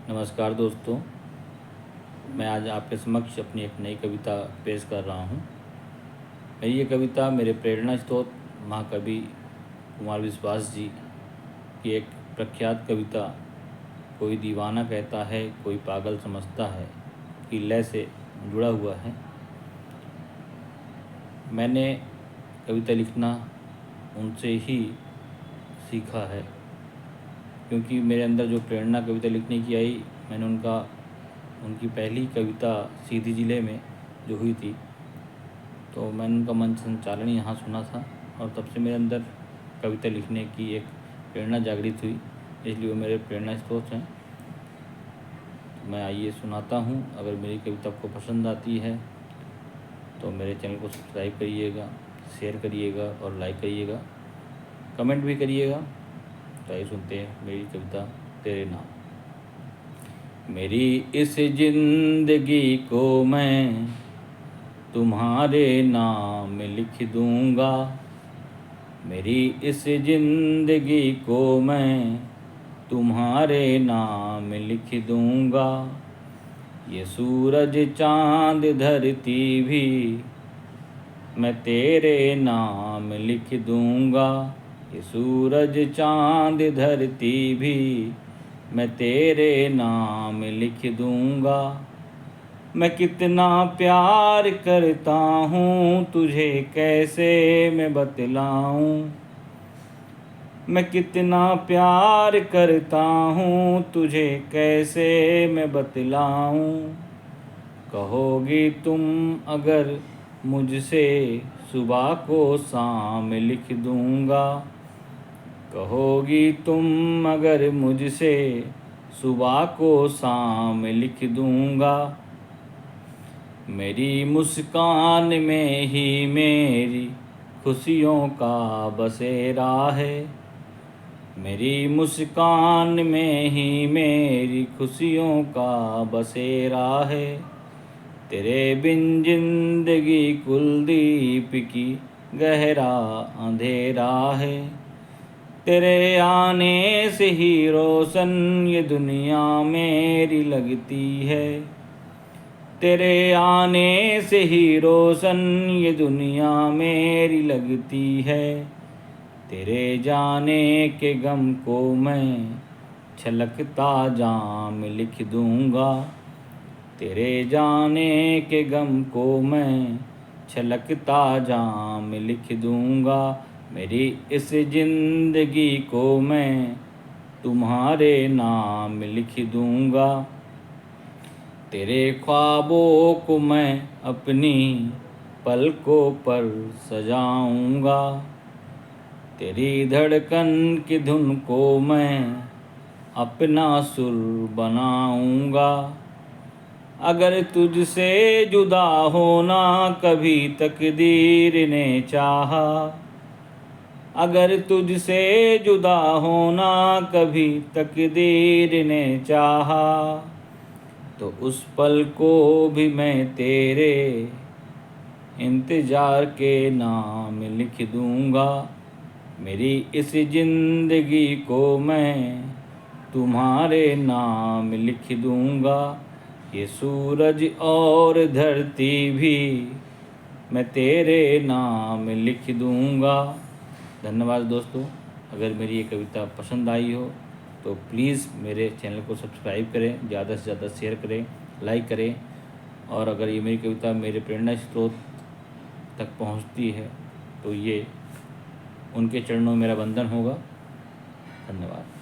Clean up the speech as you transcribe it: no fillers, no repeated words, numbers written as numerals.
नमस्कार दोस्तों, मैं आज आपके समक्ष अपनी एक नई कविता पेश कर रहा हूँ। मेरी ये कविता मेरे प्रेरणा स्रोत महाकवि कुमार विश्वास जी की एक प्रख्यात कविता कोई दीवाना कहता है कोई पागल समझता है की लय से जुड़ा हुआ है। मैंने कविता लिखना उनसे ही सीखा है, क्योंकि मेरे अंदर जो प्रेरणा कविता लिखने की आई, मैंने उनकी पहली कविता सीधी जिले में जो हुई थी, तो मैंने उनका मंच संचालन यहाँ सुना था और तब से मेरे अंदर कविता लिखने की एक प्रेरणा जागृत हुई, इसलिए वो मेरे प्रेरणा स्रोत हैं। मैं आइए सुनाता हूँ। अगर मेरी कविता आपको पसंद आती है तो मेरे चैनल को सब्सक्राइब करिएगा, शेयर करिएगा और लाइक करिएगा, कमेंट भी करिएगा। तो आइए सुनते हैं मेरी कविता तेरे नाम। मेरी इस जिंदगी को मैं तुम्हारे नाम लिख दूंगा। मेरी इस जिंदगी को मैं तुम्हारे नाम लिख दूंगा। ये सूरज चांद धरती भी मैं तेरे नाम लिख दूंगा। ये सूरज चांद धरती भी मैं तेरे नाम लिख दूंगा। मैं कितना प्यार करता हूँ तुझे कैसे मैं बतलाऊँ। मैं कितना प्यार करता हूँ तुझे कैसे मैं बतलाऊँ। कहोगी तुम अगर मुझसे सुबह को शाम लिख दूंगा। कहोगी तुम अगर मुझसे सुबह को शाम लिख दूंगा। मेरी मुस्कान में ही मेरी खुशियों का बसेरा है। मेरी मुस्कान में ही मेरी खुशियों का बसेरा है। तेरे बिन जिंदगी कुलदीप की गहरा अंधेरा है। तेरे आने से ही रोशन ये दुनिया मेरी लगती है। तेरे आने से ही रोशन ये दुनिया मेरी लगती है। तेरे जाने के गम को मैं छलकता जाम लिख दूंगा। तेरे जाने के गम को मैं छलकता जाम लिख दूंगा। मेरी इस जिंदगी को मैं तुम्हारे नाम लिख दूंगा। तेरे ख्वाबों को मैं अपनी पलकों पर सजाऊंगा। तेरी धड़कन की धुन को मैं अपना सुर बनाऊंगा। अगर तुझसे जुदा होना कभी तकदीर ने चाहा। अगर तुझसे जुदा होना कभी तकदीर ने चाहा, तो उस पल को भी मैं तेरे इंतज़ार के नाम लिख दूंगा। मेरी इस जिंदगी को मैं तुम्हारे नाम लिख दूंगा। ये सूरज और धरती भी मैं तेरे नाम लिख दूंगा। धन्यवाद दोस्तों। अगर मेरी ये कविता पसंद आई हो तो प्लीज़ मेरे चैनल को सब्सक्राइब करें, ज़्यादा से ज़्यादा शेयर करें, लाइक करें। और अगर ये मेरी कविता मेरे प्रेरणा स्रोत तक पहुंचती है तो ये उनके चरणों में मेरा वंदन होगा। धन्यवाद।